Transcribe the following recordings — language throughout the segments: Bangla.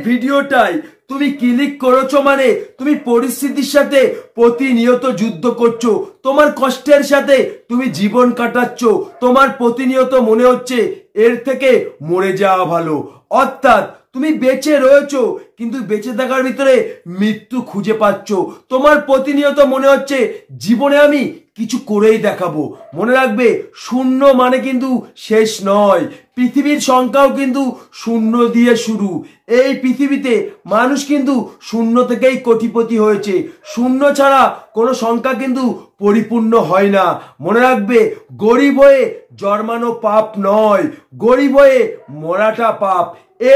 ভিডিওটাই তুমি ক্লিক করেছো মানে তুমি পরিস্থিতির সাথে প্রতিনিয়ত যুদ্ধ করছো, তোমার কষ্টের সাথে তুমি জীবন কাটাচ্ছ, তোমার প্রতিনিয়ত মনে হচ্ছে এর থেকে মরে যাওয়া ভালো। অর্থাৎ তুমি বেঁচে রয়েছো কিন্তু বেঁচে থাকার ভিতরে মৃত্যু খুঁজে পাচ্ছ। তোমার প্রতিনিয়ত মনে হচ্ছে জীবনে আমি কিছু করেই দেখাবো। মনে রাখবে, শূন্য মানে কিন্তু শেষ নয়, পৃথিবীর সংখ্যাও কিন্তু শূন্য দিয়ে শুরু। এই পৃথিবীতে মানুষ কিন্তু শূন্য থেকেই কোটিপতি হয়েছে, শূন্য ছাড়া কোনো সংখ্যা কিন্তু পরিপূর্ণ হয় না। মনে রাখবে, গরিব হয়ে জন্মানো পাপ নয়, গরিব হয়ে মরাটা পাপ।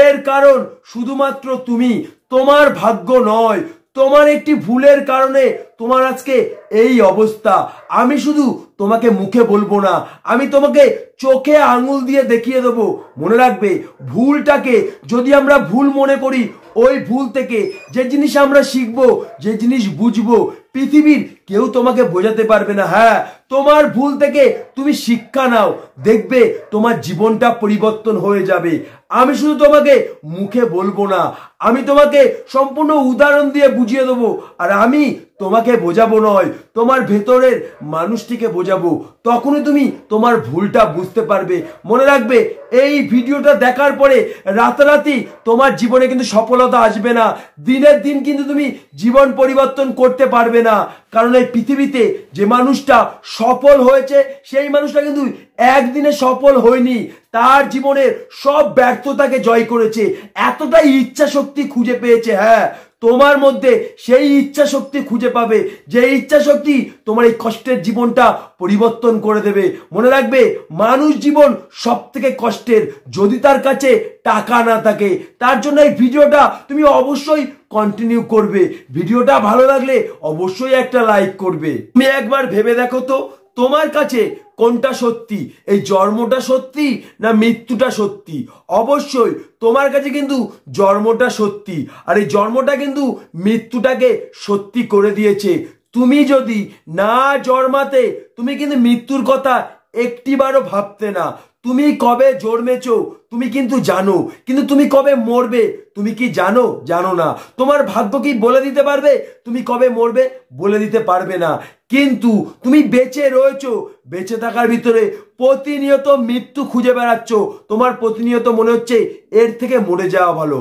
এর কারণ শুধুমাত্র তুমি, তোমার ভাগ্য নয়, তোমার একটি ভুলের কারণে তোমার আজকে এই অবস্থা। আমি শুধু তোমাকে মুখে বলবো না, আমি তোমাকে চোখে আঙুল দিয়ে দেখিয়ে দেবো। মনে রাখবে, ভুলটাকে যদি আমরা ভুল মনে করি, ওই ভুল থেকে যে জিনিস আমরা শিখবো, যে জিনিস বুঝবো, পৃথিবীর কেউ তোমাকে বোঝাতে পারবে না। হ্যাঁ, তোমার ভুল থেকে তুমি শিক্ষা নাও, দেখবে তোমার জীবনটা পরিবর্তন হয়ে যাবে। আমি শুধু তোমাকে মুখে বলবো না, আমি তোমাকে সম্পূর্ণ উদাহরণ দিয়ে বুঝিয়ে দেবো। আর আমি তোমাকে বোঝাবো নয়, তোমার ভেতরের মানুষটিকে বোঝাবো, তখনই তুমি তোমার ভুলটা বুঝতে পারবে। মনে রাখবে, এই ভিডিওটা দেখার পরে রাতারাতি তোমার জীবনে কিন্তু সফলতা আসবে না, দিনের দিন কিন্তু তুমি জীবন পরিবর্তন করতে পারবে না। কারণ এই পৃথিবীতে যে মানুষটা সফল হয়েছে, সেই মানুষটা কিন্তু একদিনে সফল হয়নি, তার জীবনের সব ব্যর্থতাকে জয় করেছে, এতটাই ইচ্ছা শক্তি খুঁজে পেয়েছে। হ্যাঁ, তোমার মধ্যে সেই ইচ্ছা শক্তি খুঁজে পাবে, যে ইচ্ছা শক্তি তোমার এই কষ্টের জীবনটা পরিবর্তন করে দেবে। মনে রাখবে, মানুষ জীবন সব থেকে কষ্টের যদি তার কাছে টাকা না থাকে। তার জন্য এই ভিডিওটা তুমি অবশ্যই কন্টিনিউ করবে। ভিডিওটা ভালো লাগলে অবশ্যই একটা লাইক করবে। তুমি একবার ভেবে দেখো তো, তোমার কাছে কোনটা সত্যি, এই জন্মটা সত্যি না মৃত্যুটা সত্যি? অবশ্যই তোমার কাছে কিন্তু জন্মটা সত্যি, আর এই জন্মটা কিন্তু মৃত্যুটাকে সত্যি করে দিয়েছে। তুমি যদি না জন্মাতে, তুমি কিন্তু মৃত্যুর কথা একটিবারও ভাবতে না। তুমি কবে জন্মেছো তুমি কিন্তু জানো, কিন্তু তুমি কবে মরবে তুমি কি জানো? জানো না। তোমার ভাগ্য কি বলে দিতে পারবে তুমি কবে মরবে? বলে দিতে পারবে না। কিন্তু তুমি বেঁচে রয়েছো, বেঁচে থাকার ভিতরে প্রতিনিয়ত মৃত্যু খুঁজে বেড়াচ্ছ। তোমার প্রতিনিয়ত মনে হচ্ছে এর থেকে মরে যাওয়া ভালো।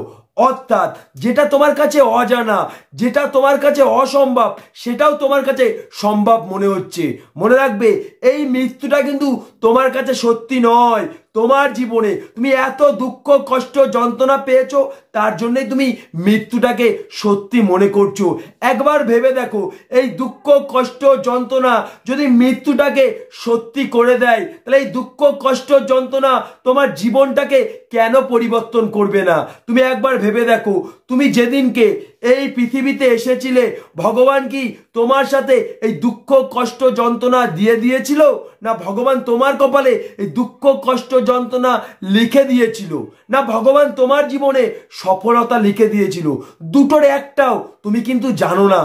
অর্থাৎ যেটা তোমার কাছে অজানা, যেটা তোমার কাছে অসম্ভব, সেটাও তোমার কাছে সম্ভব মনে হচ্ছে। মনে রাখবে, এই মৃত্যুটা কিন্তু তোমার কাছে সত্যি নয়। তোমার জীবনে তুমি এত দুঃখ কষ্ট যন্ত্রণা পেয়েছো, তার জন্যই তুমি মৃত্যুটাকে সত্যি মনে করছো। একবার ভেবে দেখো, এই দুঃখ কষ্ট যন্ত্রণা যদি মৃত্যুটাকে সত্যি করে দেয়, তাহলে এই দুঃখ কষ্ট যন্ত্রণা তোমার জীবনটাকে কেন পরিবর্তন করবে না? তুমি একবার ভেবে দেখো, তুমি যেদিনকে এই পৃথিবীতে এসেছিলে, ভগবান কি তোমার সাথে এই দুঃখ কষ্ট যন্ত্রণা দিয়ে দিয়েছিল, না ভগবান তোমার কপালে এই দুঃখ কষ্ট যন্ত্রণা লিখে দিয়েছিল, না ভগবান তোমার জীবনে সফলতা লিখে দিয়েছিল? দুটোর একটাও তুমি কিন্তু জানো না।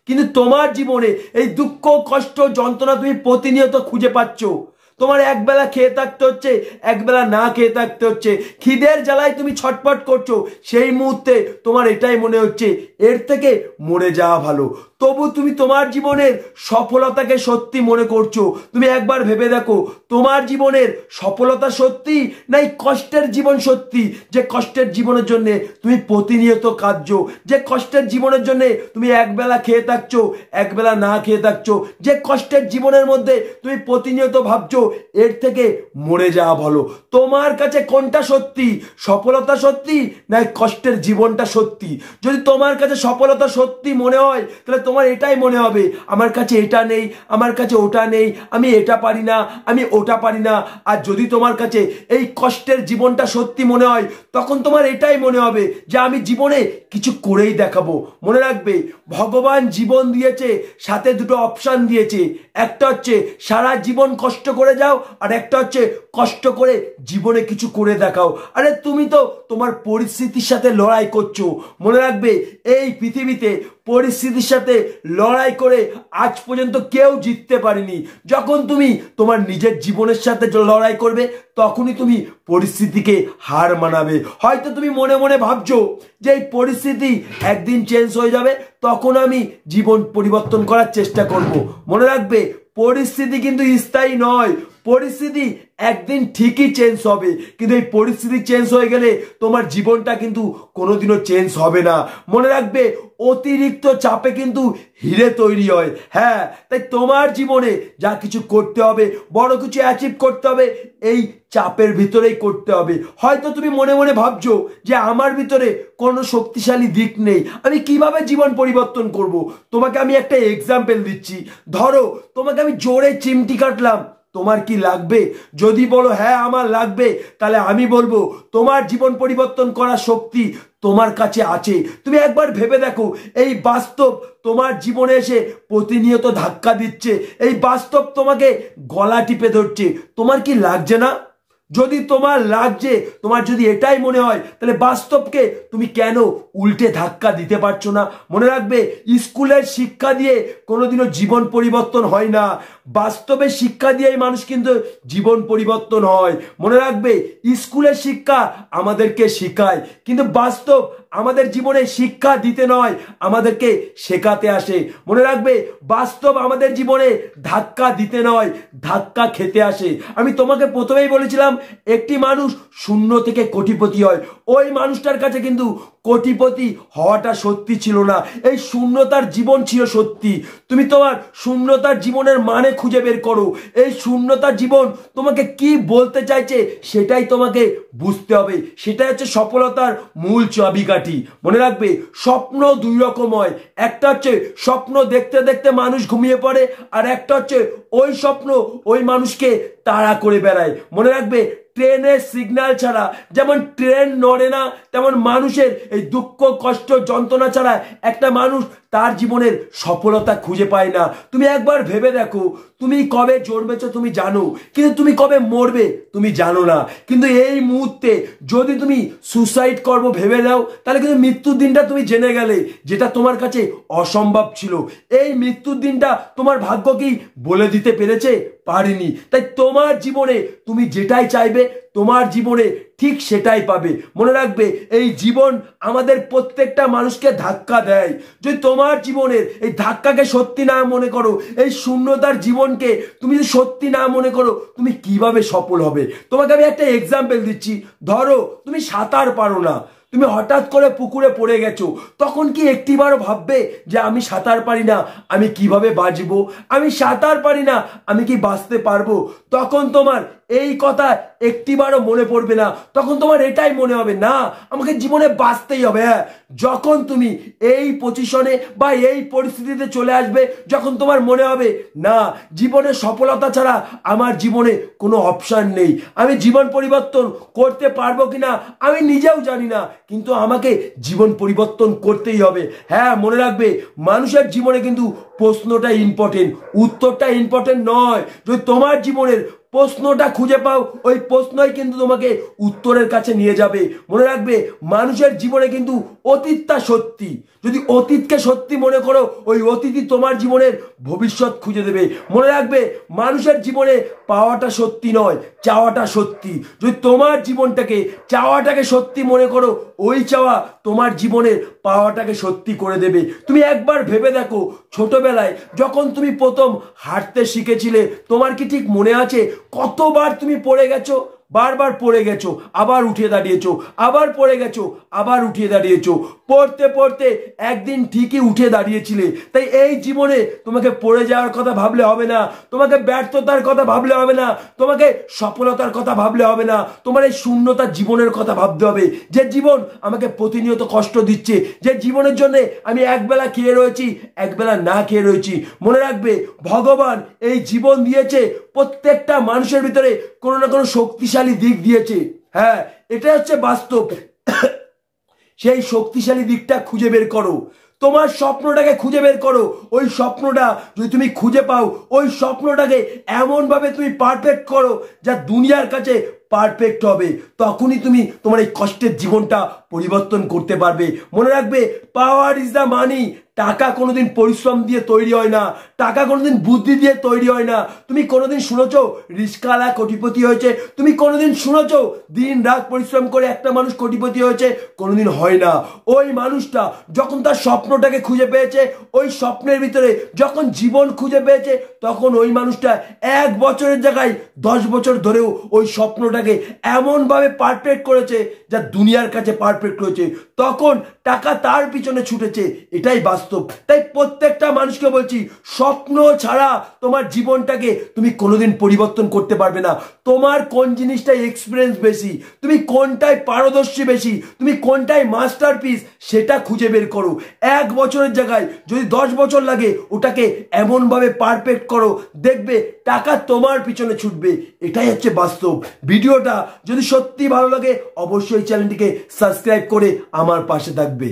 কিন্তু তোমার জীবনে এই দুঃখ কষ্ট যন্ত্রণা তুমি প্রতিনিয়ত খুঁজে পাচ্ছ। তোমার একবেলা খেয়ে থাকতে হচ্ছে, একবেলা না খেয়ে থাকতে হচ্ছে, খিদের জ্বালায় তুমি ছটফট করছো। সেই মুহূর্তে তোমার এটাই মনে হচ্ছে এর থেকে মরে যাওয়া ভালো। তবু তুমি তোমার জীবনের সফলতাকে সত্যি মনে করছো। তুমি একবার ভেবে দেখো, তোমার জীবনের সফলতা সত্যি না এই কষ্টের জীবন সত্যি? যে কষ্টের জীবনের জন্য তুমি প্রতিনিয়ত কাঁদছো, যে কষ্টের জীবনের জন্য তুমি একবেলা খেয়ে থাকছো, একবেলা না খেয়ে থাকছো, যে কষ্টের জীবনের মধ্যে তুমি প্রতিনিয়ত ভাবছো এর থেকে মরে যাওয়া ভালো। তোমার কাছে কোনটা সত্যি? সফলতা সত্যি না কষ্টের জীবনটা সত্যি? যদি তোমার কাছে সফলতা সত্যি মনে হয়, তাহলে তোমার এটাই মনে হবে আমার কাছে এটা নেই, আমার কাছে ওটা নেই, আমি এটা পারি না, আমি ওটা পারি না। আর যদি তোমার কাছে এই কষ্টের জীবনটা সত্যি মনে হয়, তখন তোমার এটাই মনে হবে যে আমি জীবনে কিছু করেই দেখাবো। মনে রাখবে, ভগবান জীবন দিয়েছে, সাথে দুটো অপশন দিয়েছে। একটা হচ্ছে সারা জীবন কষ্ট করে যাও, আর একটা হচ্ছে কষ্ট করে জীবনে কিছু করে দেখাও। আরে তুমি তো তোমার পরিস্থিতির সাথে লড়াই করছো। মনে রাখবে এই পৃথিবীতে পরিস্থিতির সাথে লড়াই করে আজ পর্যন্ত কেউ জিততে পারেনি। যখন তুমি তোমার নিজের জীবনের সাথে লড়াই করবে তখনই তুমি পরিস্থিতিকে হার মানাবে। হয়তো তুমি মনে মনে ভাবছো যে এই পরিস্থিতি একদিন চেঞ্জ হয়ে যাবে, তখন আমি জীবন পরিবর্তন করার চেষ্টা করব। মনে রাখবে পরিস্থিতি কিন্তু স্থায়ী নয়, পরিস্থিতি একদিন ঠিকই চেঞ্জ হবে, কিন্তু এই পরিস্থিতি চেঞ্জ হয়ে গেলে তোমার জীবনটা কিন্তু কোনোদিনও চেঞ্জ হবে না। মনে রাখবে অতিরিক্ত চাপে কিন্তু হিরে তৈরি হয়। হ্যাঁ, তাই তোমার জীবনে যা কিছু করতে হবে, বড় কিছু অ্যাচিভ করতে হবে, এই চাপের ভিতরেই করতে হবে। হয়তো তুমি মনে মনে ভাবছো যে আমার ভিতরে কোনো শক্তিশালী দিক নেই, আমি কিভাবে জীবন পরিবর্তন করব। তোমাকে আমি একটা এক্সাম্পল দিচ্ছি। ধরো তোমাকে আমি জোরে চিমটি কাটলাম, তোমার কি লাগবে? যদি বলো হ্যাঁ আমার লাগবে, তাহলে আমি বলবো তোমার জীবন পরিবর্তন করার শক্তি তোমার কাছে আছে। তুমি একবার ভেবে দেখো, এই বাস্তব তোমার জীবনে এসে প্রতিনিয়ত ধাক্কা দিচ্ছে, এই বাস্তব তোমাকে গলা টিপে ধরছে, তোমার কি লাগছে না? যদি তোমার লাগছে, তোমার যদি এটাই মনে হয়, তাহলে বাস্তবকে তুমি কেন উল্টে ধাক্কা দিতে পারছো না? মনে রাখবে স্কুলের শিক্ষা দিয়ে কোনোদিনও জীবন পরিবর্তন হয় না, বাস্তবের শিক্ষা দিয়েই মানুষ কিন্তু জীবন পরিবর্তন হয়। মনে রাখবে স্কুলের শিক্ষা আমাদেরকে শেখায়, কিন্তু বাস্তব আমাদের জীবনে শিক্ষা দিতে নয়, আমাদেরকে শেখাতে আসে। মনে রাখবে বাস্তব আমাদের জীবনে ধাক্কা দিতে নয়, ধাক্কা খেতে আসে। আমি তোমাকে প্রথমেই বলেছিলাম একটি মানুষ শূন্য থেকে কোটিপতি হয়, ওই মানুষটার কাছে কিন্তু কোটিপতি হওয়াটা সত্যি ছিল না, এই শূন্যতার জীবন ছিল সত্যি। তুমি তোমার শূন্যতার জীবনের মানে খুঁজে বের করো, এই শূন্যতার জীবন তোমাকে কি বলতে চাইছে সেটাই তোমাকে বুঝতে হবে, সেটাই হচ্ছে সফলতার মূল চাবিকাঠি। মনে রাখবে স্বপ্ন দুই রকম হয়, একটা হচ্ছে স্বপ্ন দেখতে দেখতে মানুষ ঘুমিয়ে পড়ে, আর একটা হচ্ছে ওই স্বপ্ন ওই মানুষকে তাড়া করে বেড়ায়। মনে রাখবে ট্রেনের সিগন্যাল ছাড়া যেমন ট্রেন নড়ে না, তেমন মানুষের এই দুঃখ কষ্ট যন্ত্রণা ছাড়া একটা মানুষ তার জীবনের সফলতা খুঁজে পায় না। তুমি একবার ভেবে দেখো, তুমি কবে জন্মেছো তুমি জানো, কিন্তু তুমি কবে মরবে তুমি জানো না। কিন্তু এই মুহূর্তে যদি তুমি সুসাইড করবো ভেবে নাও, তাহলে কিন্তু মৃত্যুর দিনটা তুমি জেনে গেলে, যেটা তোমার কাছে অসম্ভব ছিল। এই মৃত্যুর দিনটা তোমার ভাগ্য কি বলে দিতে পেরেছে? পারেনি। তাই তোমার জীবনে তুমি যেটাই চাইবে তোমার জীবনে ঠিক সেটাই পাবে। মনে রাখবে এই জীবন আমাদের প্রত্যেকটা মানুষকে ধাক্কা দেয়। যদি তোমার জীবনের এই ধাক্কাকে সত্যি না মনে করো, এই শূন্যতার জীবনকে তুমি যদি সত্যি না মনে করো, তুমি কিভাবে সফল হবে? তোমাকে আমি একটা এক্সাম্পল দিচ্ছি। ধরো তুমি সাঁতার পারো না, তুমি হঠাৎ করে পুকুরে পড়ে গেছো, তখন কি একটিবারও ভাববে যে আমি সাঁতার পারি না, আমি কিভাবে বাঁচবো? আমি সাঁতার পারি না, আমি কি বাঁচতে পারবো? তখন তোমার এই কথা একটিবারও মনে পড়বে না, তখন তোমার এটাই মনে হবে না আমাকে জীবনে বাঁচতেই হবে। হ্যাঁ, যখন তুমি এই পজিশনে বা এই পরিস্থিতিতে চলে আসবে, যখন তোমার মনে হবে না জীবনের সফলতা ছাড়া আমার জীবনে কোনো অপশন নেই, আমি জীবন পরিবর্তন করতে পারবো কিনা আমি নিজেও জানি না, কিন্তু আমাকে জীবন পরিবর্তন করতেই হবে। হ্যাঁ, মনে রাখবে মানুষের জীবনে কিন্তু প্রশ্নটা ইম্পর্টেন্ট, উত্তরটা ইম্পর্টেন্ট নয়। যদি তোমার জীবনের প্রশ্নটা খুঁজে পাও, ওই প্রশ্নই কিন্তু তোমাকে উত্তরের কাছে নিয়ে যাবে। মনে রাখবে মানুষের জীবনে কিন্তু অতীতটা সত্যি, যদি অতীতকে সত্যি মনে করো, ওই অতীতই তোমার জীবনের ভবিষ্যৎ খুঁজে দেবে। মনে রাখবে মানুষের জীবনে পাওয়াটা সত্যি নয়, চাওয়াটা সত্যি। যদি তোমার জীবনটাকে চাওয়াটাকে সত্যি মনে করো, ওই চাওয়া তোমার জীবনের পাওয়াটাকে সত্যি করে দেবে। তুমি একবার ভেবে দেখো, ছোটবেলায় যখন তুমি প্রথম হাঁটতে শিখেছিলে, তোমার কি ঠিক মনে আছে কতবার তুমি পড়ে গেছো? বারবার পড়ে গেছো, আবার উঠে দাঁড়িয়েছো, আবার পড়ে গেছো, আবার উঠে দাঁড়িয়েছো, পড়তে পড়তে একদিন ঠিকই উঠে দাঁড়িয়েছিলে। তাই এই জীবনে তোমাকে পড়ে যাওয়ার কথা ভাবলে হবে না, তোমাকে ব্যর্থতার কথা ভাবলে হবে না, তোমাকে সফলতার কথা ভাবলে হবে না, তোমার এই শূন্যতার জীবনের কথা ভাবতে হবে। যে জীবন আমাকে প্রতিনিয়ত কষ্ট দিচ্ছে, যে জীবনের জন্য আমি একবেলা খেয়ে রয়েছি, একবেলা না খেয়ে রয়েছি। মনে রাখবে ভগবান এই জীবন দিয়েছে, প্রত্যেকটা মানুষের ভিতরে কোনো না কোনো শক্তিশালী দিক দিয়েছে। হ্যাঁ, এটা হচ্ছে বাস্তব। সেই শক্তিশালী দিকটা খুঁজে বের করো। তোমার স্বপ্নটাকে খুঁজে বের করো। ওই স্বপ্নটা যদি তুমি খুঁজে পাও, ওই স্বপ্নটাকে এমন ভাবে তুমি পারফেক্ট করো যা দুনিয়ার কাছে পারফেক্ট হবে। তখনই তুমি তোমার এই কষ্টের জীবনটা পরিবর্তন করতে পারবে। মনে রাখবে, পাওয়ার ইজ দ্য মানি। টাকা কোনোদিন পরিশ্রম দিয়ে তৈরি হয় না, টাকা কোনোদিন বুদ্ধি দিয়ে তৈরি হয় না। তুমি কোনোদিন শুনেছো রিস্কাওয়ালা কোটিপতি হয়েছে? তুমি কোনোদিন শুনেছো দিন রাত পরিশ্রম করে একটা মানুষ কোটিপতি হয়েছে? কোনোদিন হয় না। ওই মানুষটা যখন তার স্বপ্নটাকে খুঁজে পেয়েছে, ওই স্বপ্নের ভিতরে যখন জীবন খুঁজে পেয়েছে, তখন ওই মানুষটা 1 বছরের জায়গায় 10 বছর ধরেও ওই স্বপ্নটাকে এমনভাবে পারফেক্ট করেছে যা দুনিয়ার কাছে পারফেক্ট হয়েছে। তখন টাকা তার পিছনে ছুটেছে। এটাই বাস্তব। তাই প্রত্যেকটা মানুষকে বলছি, স্বপ্ন ছাড়া তোমার জীবনটাকে তুমি কোনোদিন পরিবর্তন করতে পারবে না। তোমার কোন জিনিসটাই এক্সপিরিয়েন্স বেশি, তুমি কোনটায় পারদর্শী বেশি, তুমি কোনটায় মাস্টারপিস, সেটা খুঁজে বের করো। 1 বছরের জায়গায় যদি 10 বছর লাগে, ওটাকে এমনভাবে পারফেক্ট করো, দেখবে টাকা তোমার পিছনে ছুটবে। এটাই হচ্ছে বাস্তব। ভিডিওটা যদি সত্যি ভালো লাগে, অবশ্যই চ্যানেলটিকে সাবস্ক্রাইব করে আমার পাশে থাকবে।